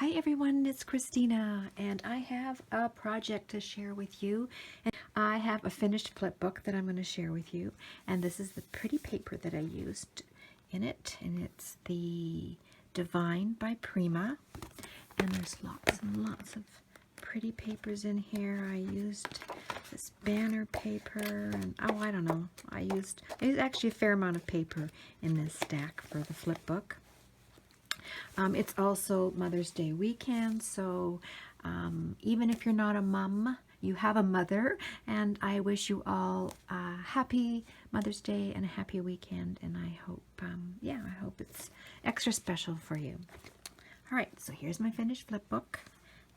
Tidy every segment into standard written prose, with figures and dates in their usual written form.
Hi everyone, it's Christina, and I have a project to share with you. And I have a finished flip book that I'm going to share with you, and this is the pretty paper that I used in it, and it's the Divine by Prima, and there's lots and lots of pretty papers in here. I used this banner paper, and I don't know, I used actually a fair amount of paper in this stack for the flip book. It's also Mother's Day weekend, so even if you're not a mom, you have a mother, and I wish you all a happy Mother's Day and a happy weekend, and I hope, I hope it's extra special for you. All right, so here's my finished flip book.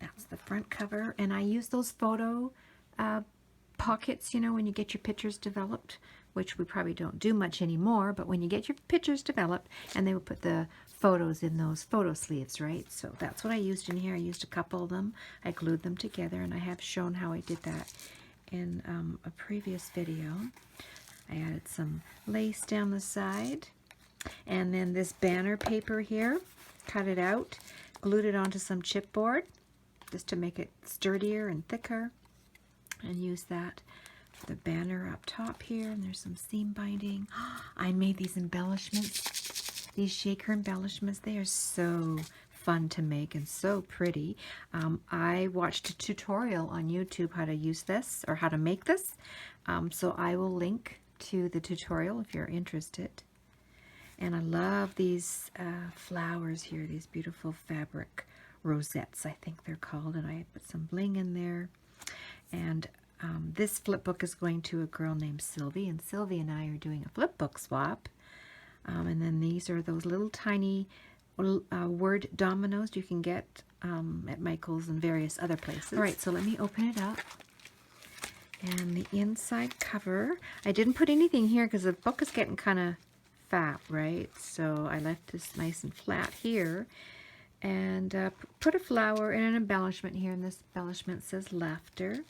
That's the front cover, and I use those photo pockets, you know, when you get your pictures developed, which we probably don't do much anymore, but when you get your pictures developed, and they would put the photos in those photo sleeves, right? So that's what I used in here. I used a couple of them. I glued them together, and I have shown how I did that in a previous video. I added some lace down the side, and then this banner paper here, cut it out, glued it onto some chipboard just to make it sturdier and thicker, and use that for the banner up top here. And there's some seam binding. I made these embellishments, these shaker embellishments. They are so fun to make and so pretty. I watched a tutorial on YouTube how to use this or how to make this, so I will link to the tutorial if you're interested. And I love these flowers here, these beautiful fabric rosettes, I think they're called, and I put some bling in there. And this flip book is going to a girl named Sylvie, and Sylvie and I are doing a flip book swap. And then these are those little tiny word dominoes you can get at Michael's and various other places. All right, so let me open it up. And the inside cover, I didn't put anything here because the book is getting kind of fat, right? So I left this nice and flat here. And put a flower and an embellishment here, and this embellishment says laughter.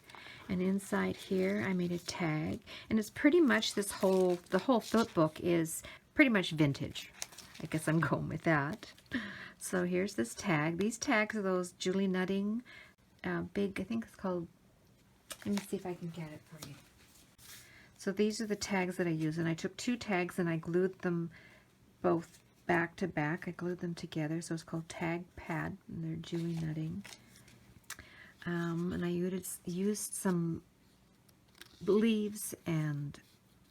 And inside here I made a tag, and it's pretty much the whole flip book is pretty much vintage. I guess I'm going with that. So here's this tag. These tags are those Julie Nutting big, I think it's called, let me see if I can get it for you. So these are the tags that I use, and I took two tags and I glued them both back to back. I glued them together, so it's called Tag Pad, and they're Julie Nutting. And I used some leaves and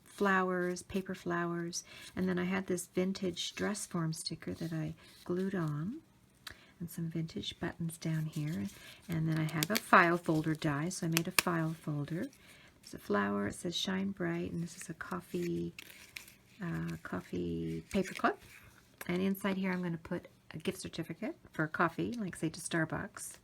flowers, paper flowers, and then I had this vintage dress form sticker that I glued on, and some vintage buttons down here. And then I have a file folder die, so I made a file folder. There's a flower, it says Shine Bright, and this is a coffee paper clip. And inside here I'm going to put a gift certificate for coffee, like say to Starbucks.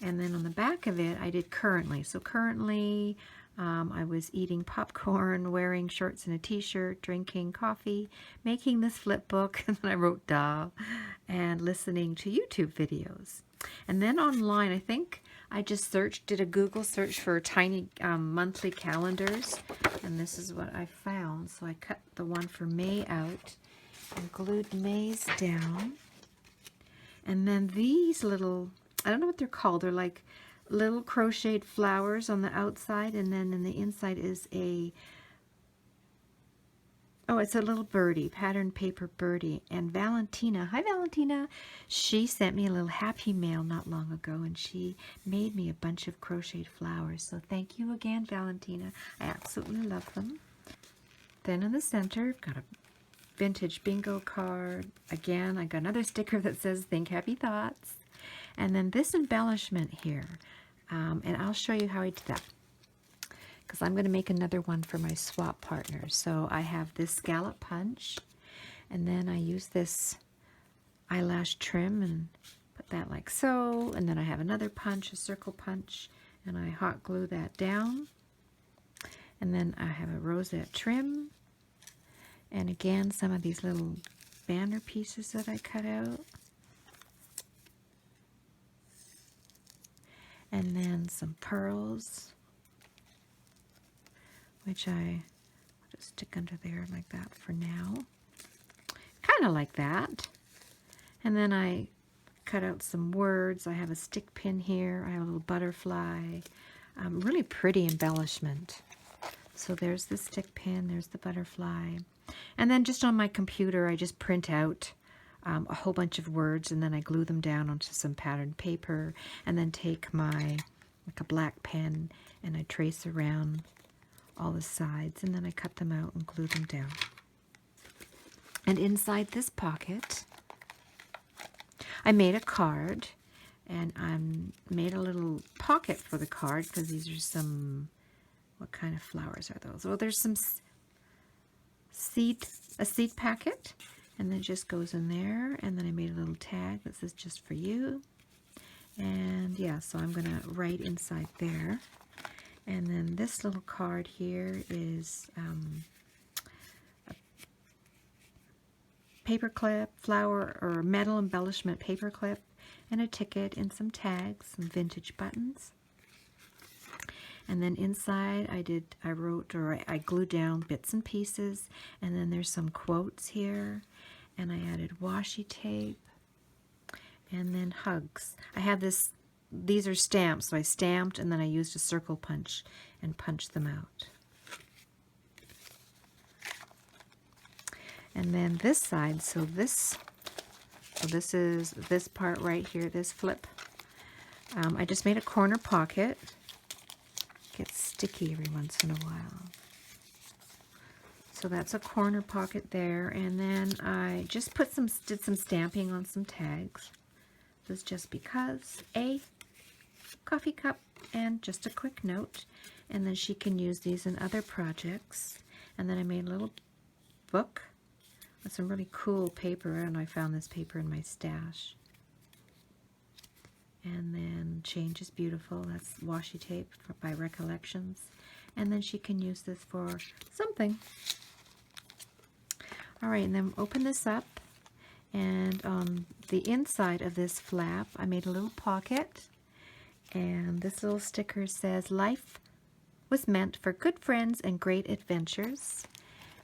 And then on the back of it I did currently. So currently I was eating popcorn, wearing shorts and a t-shirt, drinking coffee, making this flip book, and then I wrote duh, and listening to YouTube videos. And then online, I think I just did a Google search for tiny monthly calendars, and this is what I found. So I cut the one for May out and glued May's down. And then these little, I don't know what they're called, they're like little crocheted flowers on the outside, and then in the inside is it's a little birdie, patterned paper birdie. And Valentina, hi Valentina, she sent me a little happy mail not long ago, and she made me a bunch of crocheted flowers. So thank you again, Valentina. I absolutely love them. Then in the center, I've got a vintage bingo card. Again, I got another sticker that says think happy thoughts. And then this embellishment here, and I'll show you how I did that, because I'm going to make another one for my swap partner. So I have this scallop punch, and then I use this eyelash trim and put that like so, and then I have another punch, a circle punch, and I hot glue that down. And then I have a rosette trim, and again some of these little banner pieces that I cut out. And then some pearls, which I just stick under there like that for now. Kind of like that. And then I cut out some words. I have a stick pin here. I have a little butterfly. Really pretty embellishment. So there's the stick pin, there's the butterfly. And then just on my computer, I just print out a whole bunch of words, and then I glue them down onto some patterned paper, and then take like a black pen, and I trace around all the sides, and then I cut them out and glue them down. And inside this pocket, I made a card, and I made a little pocket for the card, because these are some, what kind of flowers are those? Well, there's some a seed packet, and then it just goes in there, and then I made a little tag that says just for you. And yeah, so I'm going to write inside there. And then this little card here is a paper clip, flower or metal embellishment paper clip, and a ticket and some tags, some vintage buttons. And then inside I glued down bits and pieces, and then there's some quotes here, and I added washi tape, and then hugs. I have these are stamps, so I stamped, and then I used a circle punch and punched them out. And then this side, so this is this part right here, this flip. I just made a corner pocket. Gets sticky every once in a while. So that's a corner pocket there, and then I just did some stamping on some tags. This is just because, a coffee cup and just a quick note, and then she can use these in other projects. And then I made a little book with some really cool paper, and I found this paper in my stash. And then Change is Beautiful, that's washi tape by Recollections. And then she can use this for something. All right, and then open this up, and on the inside of this flap, I made a little pocket, and this little sticker says, "Life was meant for good friends and great adventures."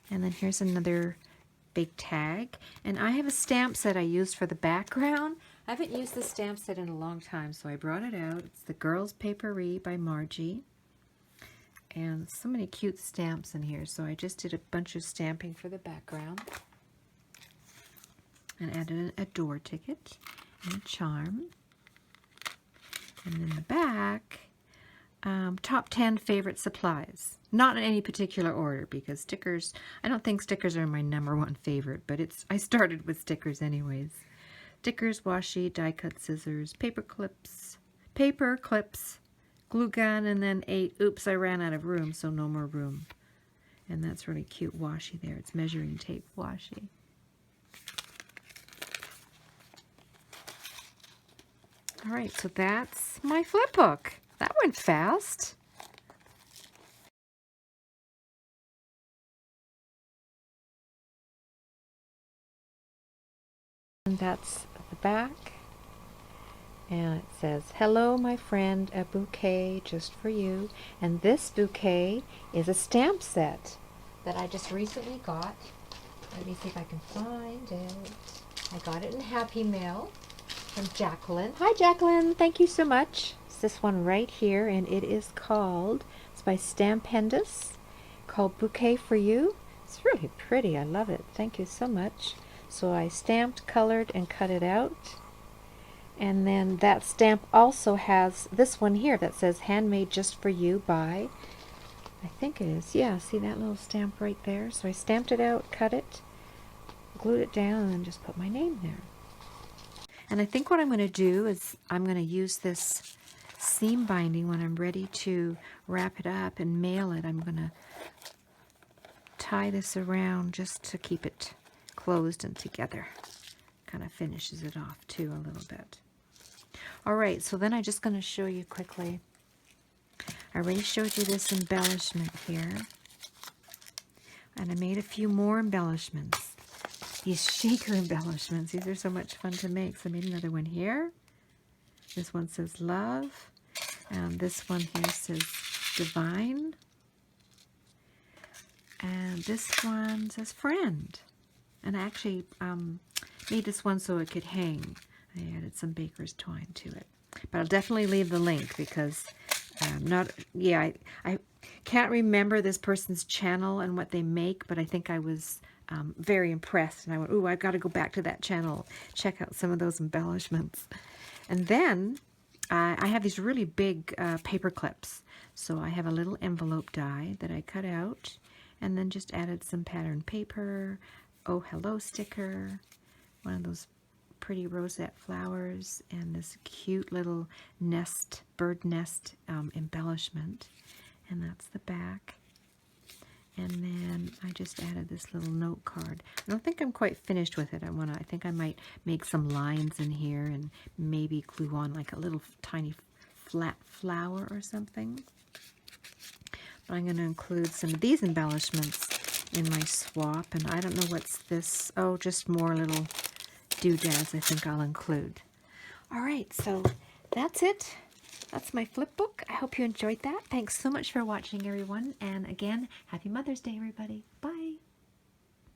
And then here's another big tag, and I have a stamp set I used for the background. I haven't used this stamp set in a long time, so I brought it out. It's the Girls Paperie by Margie. And so many cute stamps in here, so I just did a bunch of stamping for the background. And added a door ticket and a charm. And in the back, top 10 favorite supplies. Not in any particular order, because stickers, I don't think stickers are my #1 favorite, but I started with stickers anyways. Stickers, washi, die cut scissors, paper clips, glue gun, and then oops, I ran out of room, so no more room. And that's really cute washi there. It's measuring tape washi. All right, so that's my flip book. That went fast. And that's the back. And it says, "Hello, my friend, a bouquet just for you." And this bouquet is a stamp set that I just recently got. Let me see if I can find it. I got it in Happy Mail from Jacqueline. Hi, Jacqueline. Thank you so much. It's this one right here, and it is called, it's by Stampendous, called Bouquet for You. It's really pretty. I love it. Thank you so much. So I stamped, colored, and cut it out. And then that stamp also has this one here that says "Handmade Just for You" by, I think it is, yeah, see that little stamp right there? So I stamped it out, cut it, glued it down, and then just put my name there. And I think what I'm going to do is I'm going to use this seam binding when I'm ready to wrap it up and mail it. I'm going to tie this around just to keep it closed and together. Kind of finishes it off too a little bit. All right, so then I'm just going to show you quickly. I already showed you this embellishment here. And I made a few more embellishments. These shaker embellishments. These are so much fun to make. So I made another one here. This one says "Love." And this one here says "Divine." And this one says "Friend." And I actually made this one so it could hang. I added some baker's twine to it. But I'll definitely leave the link because I can't remember this person's channel and what they make, but I think I was very impressed. And I went, ooh, I've got to go back to that channel, check out some of those embellishments. And then I have these really big paper clips. So I have a little envelope die that I cut out and then just added some pattern paper, oh hello sticker, one of those pretty rosette flowers, and this cute little nest, bird nest embellishment. And that's the back. And then I just added this little note card. I don't think I'm quite finished with it. I think I might make some lines in here and maybe glue on like a little tiny flat flower or something. But I'm going to include some of these embellishments in my swap. And I don't know what's this. Oh, just more little doodads I think I'll include. All right, so that's it. That's my flip book. I hope you enjoyed that. Thanks so much for watching, everyone. And again, happy Mother's Day, everybody. Bye.